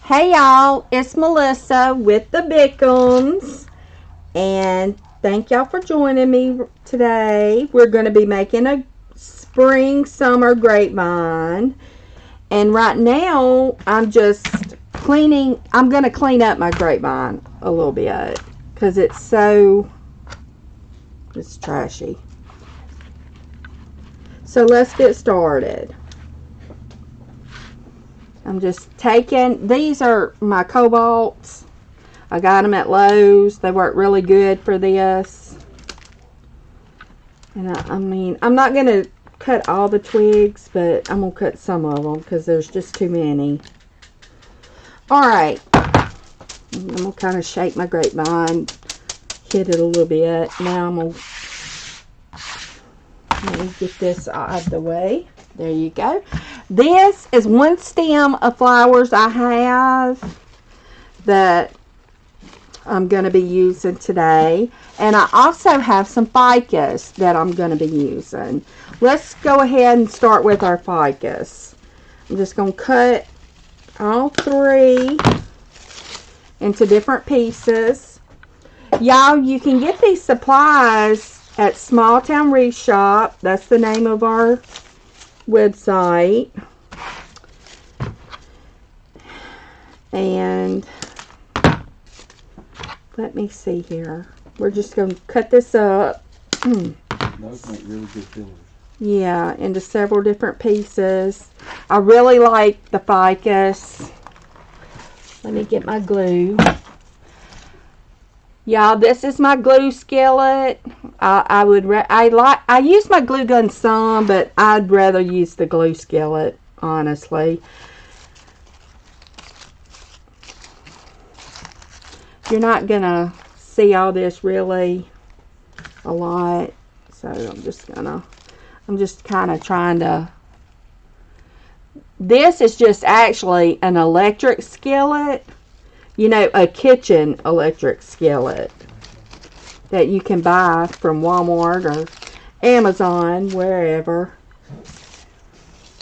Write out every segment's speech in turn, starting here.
Hey y'all, it's Melissa with the Bickums, and thank y'all for joining me today. We're going to be making a spring summer grapevine, and right now I'm just cleaning. I'm going to clean up my grapevine a little bit because it's trashy. So let's get started. I'm just taking, these are my cobalts. I got them at Lowe's. They work really good for this. And I mean, I'm not going to cut all the twigs, but I'm going to cut some of them because there's just too many. Alright. I'm going to kind of shake my grapevine, hit it a little bit. Now I'm going to, let me get this out of the way. There you go. This is one stem of flowers I have that I'm going to be using today. And I also have some ficus that I'm going to be using. Let's go ahead and start with our ficus. I'm just going to cut all three into different pieces. Y'all, you can get these supplies at Small Town Wreath Shop. That's the name of our website. And let me see here. We're just going to cut this up. Those make really good fillers. Yeah, into several different pieces. I really like the ficus. Let me get my glue. Y'all, this is my glue skillet. I use my glue gun some, but I'd rather use the glue skillet, honestly. You're not gonna see all this really a lot, so I'm just kind of trying to. This is just actually an electric skillet. You know, a kitchen electric skillet that you can buy from Walmart or Amazon, wherever.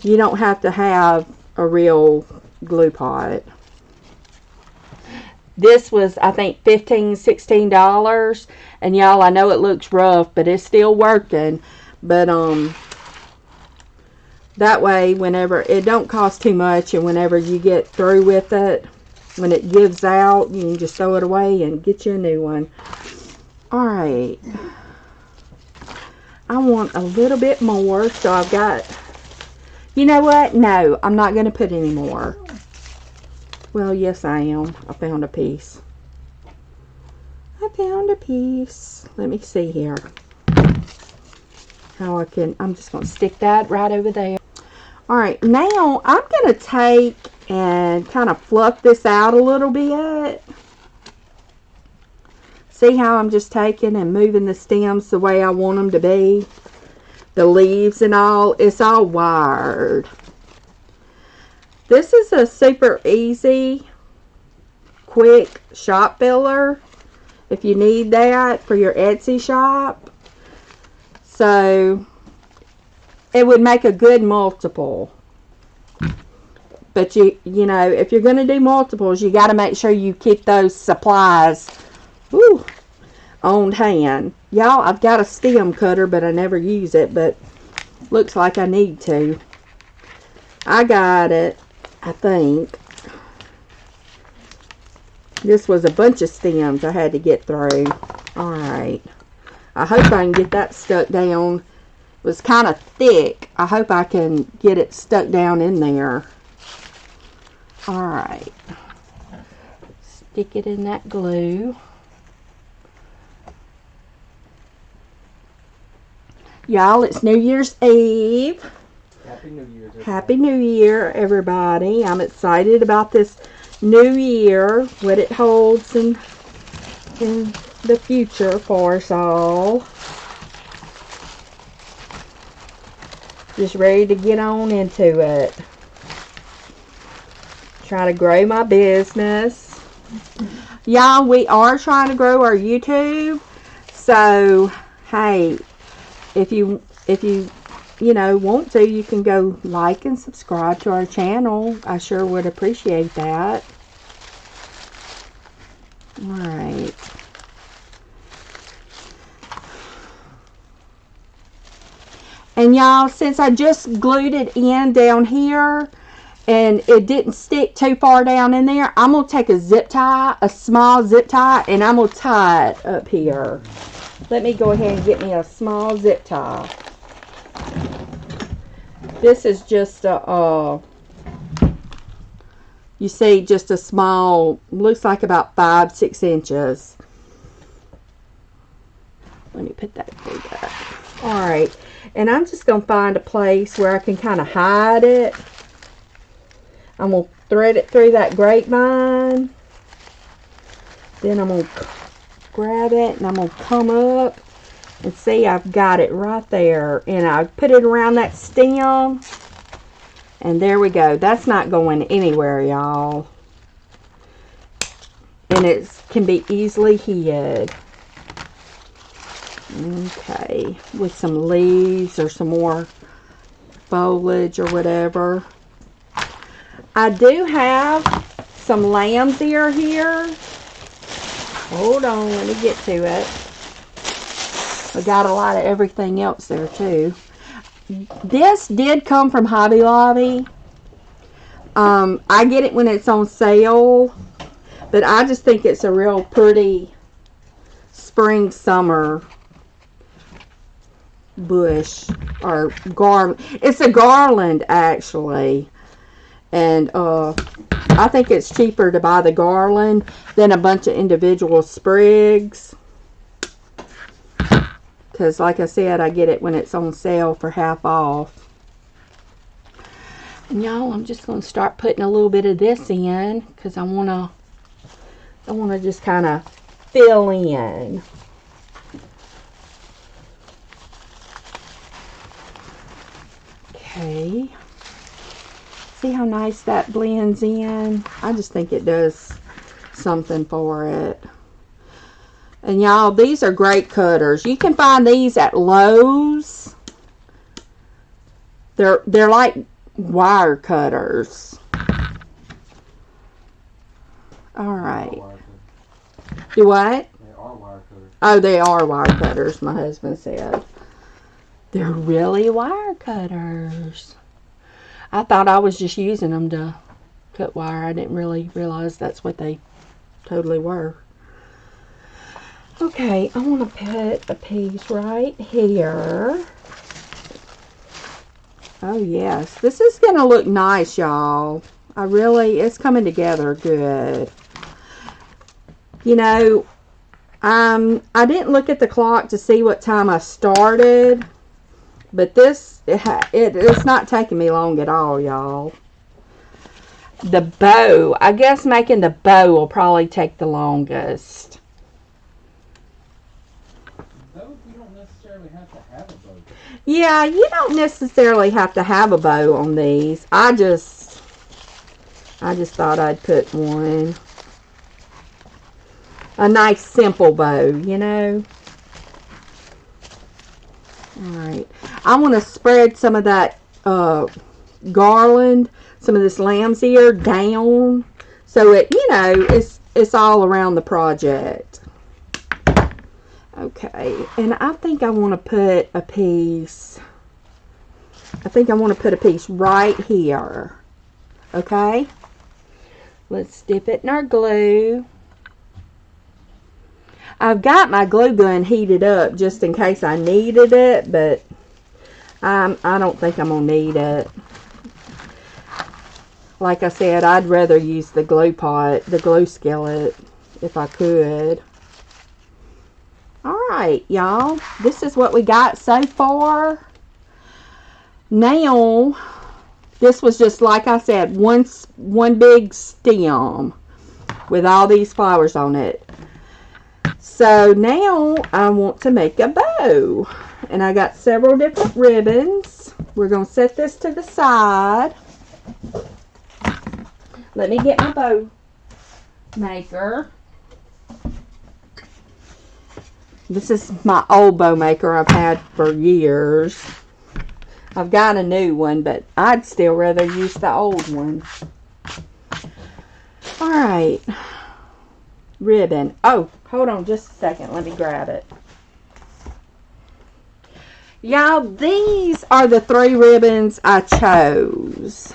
You don't have to have a real glue pot. This was, I think, $15, $16. And y'all, I know it looks rough, but it's still working. But that way, whenever it don't cost too much, and whenever you get through with it, when it gives out, you can just throw it away and get you a new one. Alright. I want a little bit more, so I've got... You know what? No, I'm not going to put any more. Well, yes I am. I found a piece. I found a piece. Let me see here. How I can... I'm just going to stick that right over there. Alright, now I'm going to take and kind of fluff this out a little bit. See how I'm just taking and moving the stems the way I want them to be? The leaves and all, it's all wired. This is a super easy, quick shop filler if you need that for your Etsy shop. So it would make a good multiple. But you know, if you're going to do multiples, you got to make sure you keep those supplies on hand. Y'all, I've got a stem cutter, but I never use it, but looks like I need to. I got it, I think. This was a bunch of stems I had to get through. Alright. I hope I can get that stuck down. It was kind of thick. I hope I can get it stuck down in there. Alright. Stick it in that glue. Y'all, it's New Year's Eve. Happy New Year. Happy New Year, everybody. I'm excited about this new year, what it holds in the future for us all. Just ready to get on into it. Try to grow my business. Y'all, we are trying to grow our YouTube. So, hey, if you want to, you can go like and subscribe to our channel. I sure would appreciate that. Alright. And y'all, since I just glued it in down here and it didn't stick too far down in there, I'm going to take a zip tie, a small zip tie, and I'm going to tie it up here. Let me go ahead and get me a small zip tie. This is just a, you see, just a small, looks like about 5-6 inches. Let me put that through that. Alright. And I'm just going to find a place where I can kind of hide it. I'm going to thread it through that grapevine. Then I'm going to grab it and I'm going to come up and see I've got it right there. And I put it around that stem. And there we go. That's not going anywhere, y'all. And it can be easily hid. Okay, with some leaves or some more foliage or whatever. I do have some lamb's ear here. Hold on, let me get to it. I got a lot of everything else there too. This did come from Hobby Lobby. I get it when it's on sale, but I just think it's a real pretty spring summer bush or garland. It's a garland actually, and I think it's cheaper to buy the garland than a bunch of individual sprigs, because like I said, I get it when it's on sale for half off. And y'all, I'm just going to start putting a little bit of this in because I want to just kind of fill in. Okay, see how nice that blends in? I just think it does something for it. And y'all, these are great cutters. You can find these at Lowe's. They're like wire cutters. Alright. Do what? They are wire cutters. Oh, they are wire cutters, my husband said. They're really wire cutters. I thought I was just using them to cut wire. I didn't really realize that's what they totally were. Okay, I want to put a piece right here. Oh yes, this is going to look nice, y'all. It's coming together good. You know, I didn't look at the clock to see what time I started. But it's not taking me long at all, y'all. The bow. I guess making the bow will probably take the longest. No, you don't necessarily have to have a bow. Yeah, you don't necessarily have to have a bow on these. I just thought I'd put one. A nice simple bow, you know. Alright, I want to spread some of that garland, some of this lamb's ear down so it, you know, it's all around the project. Okay, and I think I want to put a piece, right here. Okay, let's dip it in our glue. I've got my glue gun heated up just in case I needed it, but I don't think I'm going to need it. Like I said, I'd rather use the glue pot, the glue skillet, if I could. Alright, y'all. This is what we got so far. Now, this was just, like I said, one big stem with all these flowers on it. So now I want to make a bow. And I got several different ribbons. We're going to set this to the side. Let me get my bow maker. This is my old bow maker I've had for years. I've got a new one, but I'd still rather use the old one. Alright. ribbon. Oh, hold on just a second. Let me grab it. Y'all, these are the 3 ribbons I chose.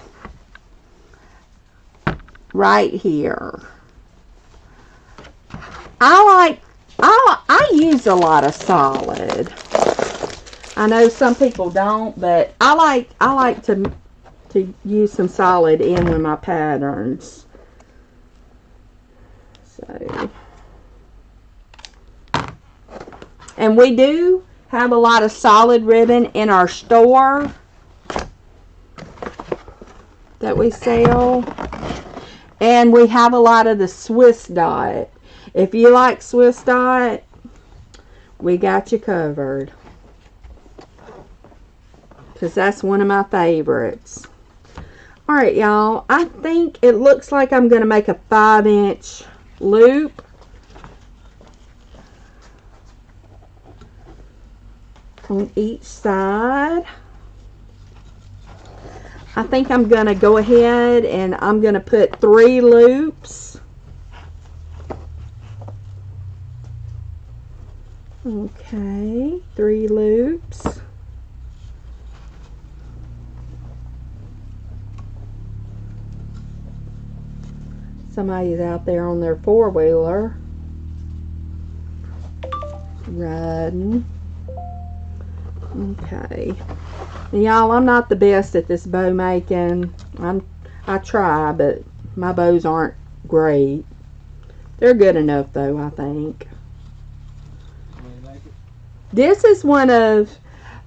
Right here. I use a lot of solid. I know some people don't, but I like to use some solid in with my patterns. So, and we do have a lot of solid ribbon in our store that we sell. And we have a lot of the Swiss dot. If you like Swiss dot, we got you covered. Because that's one of my favorites. Alright, y'all. I think it looks like I'm going to make a 5-inch loop. On each side. I think I'm going to go ahead and I'm going to put 3 loops. Okay, 3 loops. Somebody's out there on their 4-wheeler riding. Okay. Y'all, I'm not the best at this bow making. I try, but my bows aren't great. They're good enough though, I think. This is one of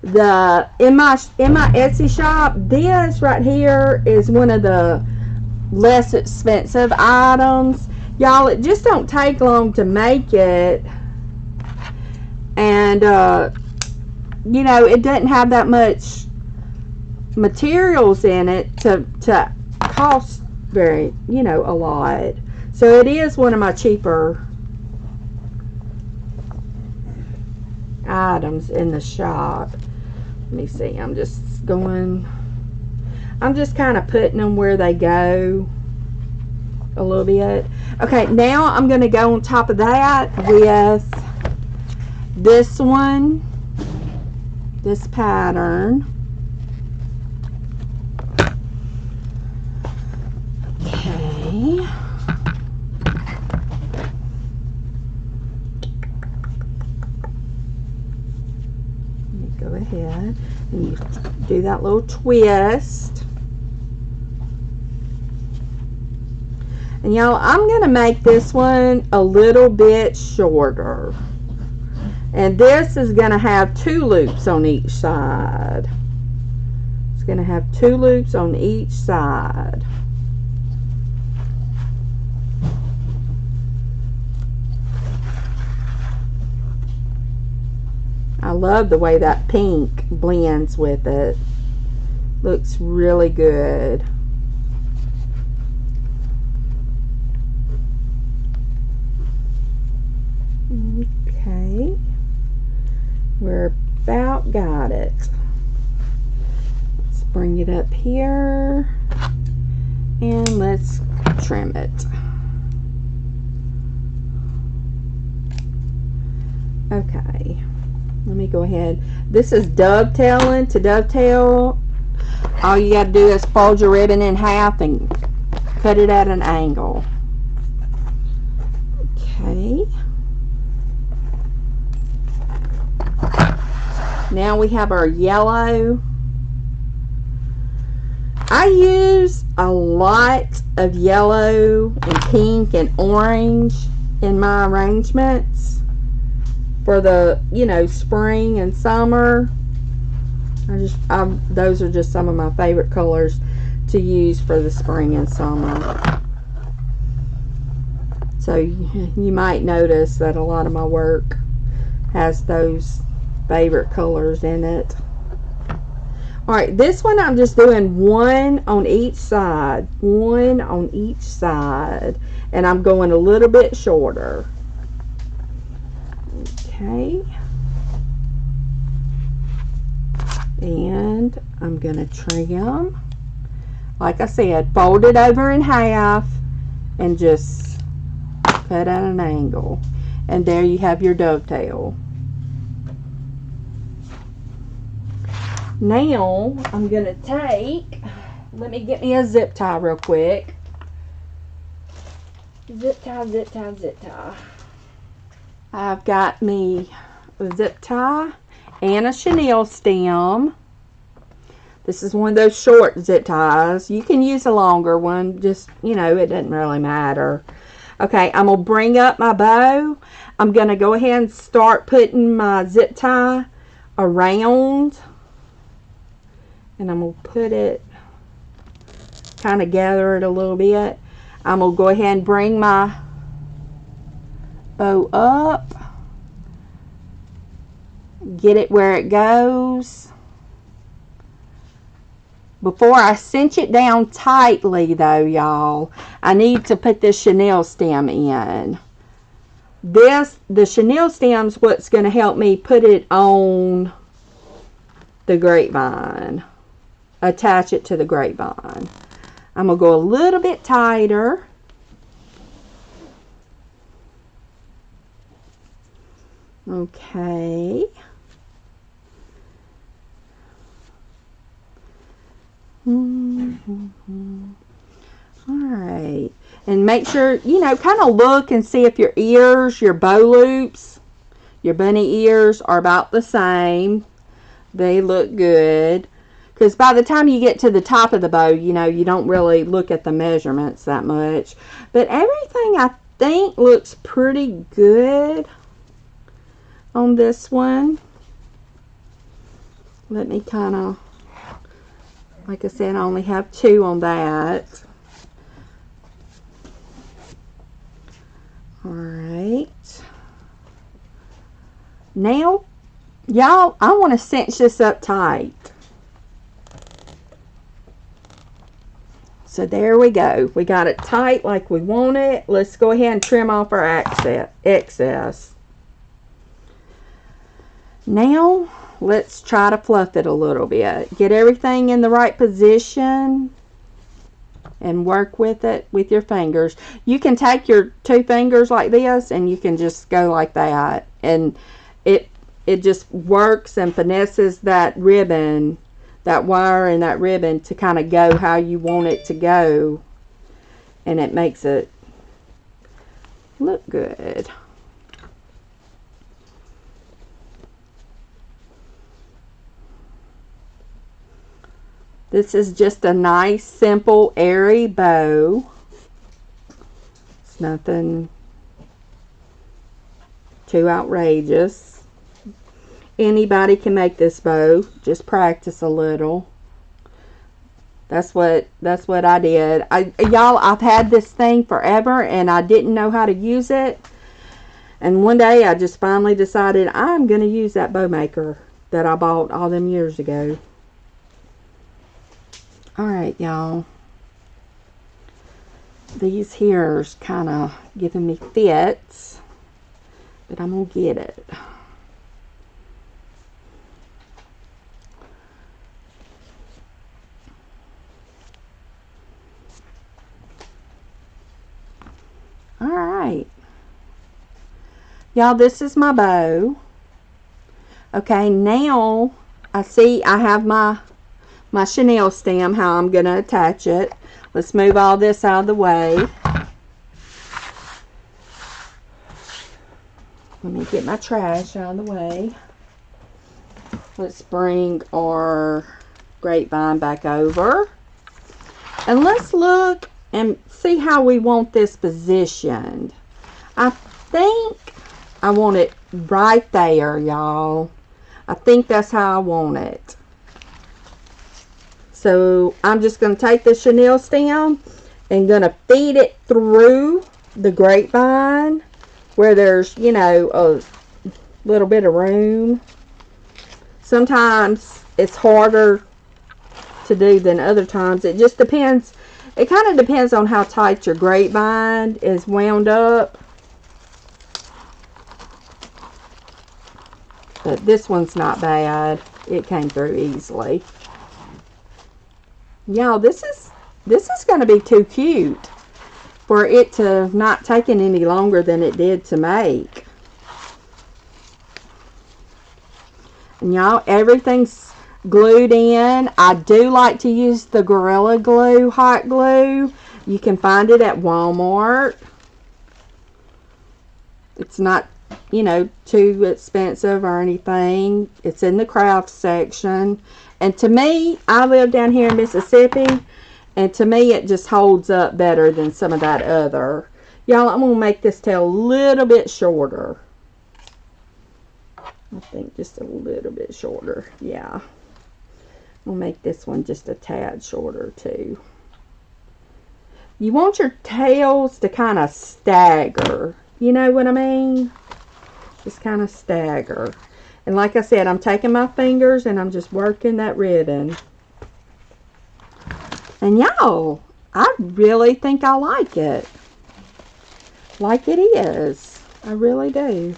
the in my Etsy shop. This right here is one of the less expensive items. Y'all, it just don't take long to make it. And you know, it doesn't have that much materials in it to cost very, you know, a lot. So it is one of my cheaper items in the shop. Let me see. I'm just kind of putting them where they go a little bit. Okay, now I'm going to go on top of that with this one, this pattern. Okay. Let me go ahead and you do that little twist. And y'all, I'm going to make this one a little bit shorter. And this is going to have 2 loops on each side. It's going to have 2 loops on each side. I love the way that pink blends with it. Looks really good. Okay. We're about got it. Let's bring it up here and let's trim it. Okay. Let me go ahead. This is dovetailing. To dovetail, all you got to do is fold your ribbon in half and cut it at an angle. Okay. Now we have our yellow. I use a lot of yellow and pink and orange in my arrangements for the, you know, spring and summer. Those are just some of my favorite colors to use for the spring and summer. So you might notice that a lot of my work has those favorite colors in it. Alright, this one I'm just doing 1 on each side. 1 on each side. And I'm going a little bit shorter. Okay. And I'm going to trim. Like I said, fold it over in half and just cut at an angle. And there you have your dovetail. Now I'm going to take, let me get me a zip tie real quick. Zip tie, zip tie, zip tie. I've got me a zip tie and a chenille stem. This is one of those short zip ties. You can use a longer one, just, you know, it doesn't really matter. Okay, I'm going to bring up my bow. I'm going to go ahead and start putting my zip tie around. And I'm going to put it, kind of gather it a little bit. I'm going to go ahead and bring my bow up. Get it where it goes. Before I cinch it down tightly though, y'all, I need to put this chenille stem in. The chenille stem's what's going to help me put it on the grapevine. Attach it to the grapevine. I'm going to go a little bit tighter. Okay. Alright, and make sure, you know, kind of look and see if your ears, your bow loops, your bunny ears are about the same. They look good, because by the time you get to the top of the bow, you know, you don't really look at the measurements that much, but everything I think looks pretty good on this one. Let me kind of, like I said, I only have 2 on that. Alright. Now, y'all, I want to cinch this up tight. So there we go. We got it tight like we want it. Let's go ahead and trim off our excess. Now, let's try to fluff it a little bit. Get everything in the right position and work with it with your fingers. You can take your 2 fingers like this and you can just go like that. And it just works and finesses that ribbon, that wire and that ribbon to kind of go how you want it to go. And it makes it look good. This is just a nice, simple, airy bow. It's nothing too outrageous. Anybody can make this bow. Just practice a little. That's what I did. Y'all, I've had this thing forever and I didn't know how to use it. And one day I just finally decided I'm going to use that bow maker that I bought all them years ago. Alright, y'all. These here's kind of giving me fits, but I'm going to get it. Alright. Y'all, this is my bow. Okay, now I see I have my chenille stem, how I'm going to attach it. Let's move all this out of the way. Let me get my trash out of the way. Let's bring our grapevine back over. And let's look and see how we want this positioned. I think I want it right there, y'all. I think that's how I want it. So I'm just going to take the chenille stem and going to feed it through the grapevine where there's, you know, a little bit of room. Sometimes it's harder to do than other times. It just depends. It kind of depends on how tight your grapevine is wound up. But this one's not bad. It came through easily. Y'all, this is going to be too cute. for it to not taking any longer than it did to make. And y'all, everything's glued in. I do like to use the Gorilla Glue hot glue. You can find it at Walmart. It's not, you know, too expensive or anything. It's in the craft section. And to me, I live down here in Mississippi, and to me it just holds up better than some of that other. Y'all, I'm going to make this tail a little bit shorter. I think just a little bit shorter. Yeah. We'll make this one just a tad shorter too. You want your tails to kind of stagger. You know what I mean? Just kind of stagger. And like I said, I'm taking my fingers and I'm just working that ribbon. And y'all, I really think I like it. Like it is. I really do.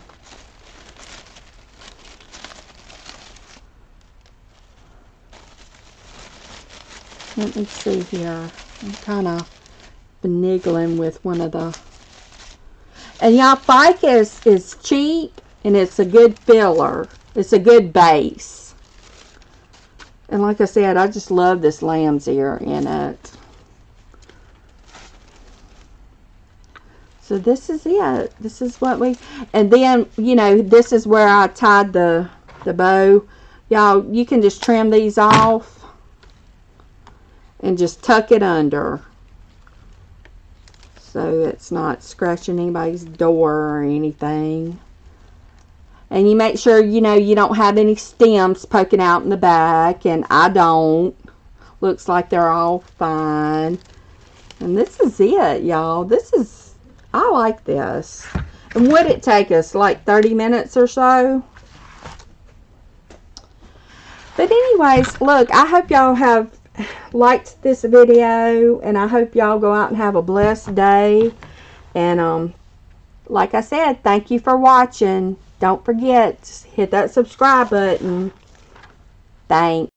Let me see here. I'm kind of finagling with one of the... And y'all, Fike is cheap, and it's a good filler. It's a good base. And like I said, I just love this lamb's ear in it. So this is it. This is what we... And then, you know, this is where I tied the bow. Y'all, you can just trim these off and just tuck it under, so it's not scratching anybody's door or anything. And you make sure, you know, you don't have any stems poking out in the back, and I don't. Looks like they're all fine. And this is it, y'all. This is, I like this. And would it take us like 30 minutes or so? But anyways, look, I hope y'all have liked this video, and I hope y'all go out and have a blessed day. And like I said, thank you for watching. Don't forget, hit that subscribe button. Thanks.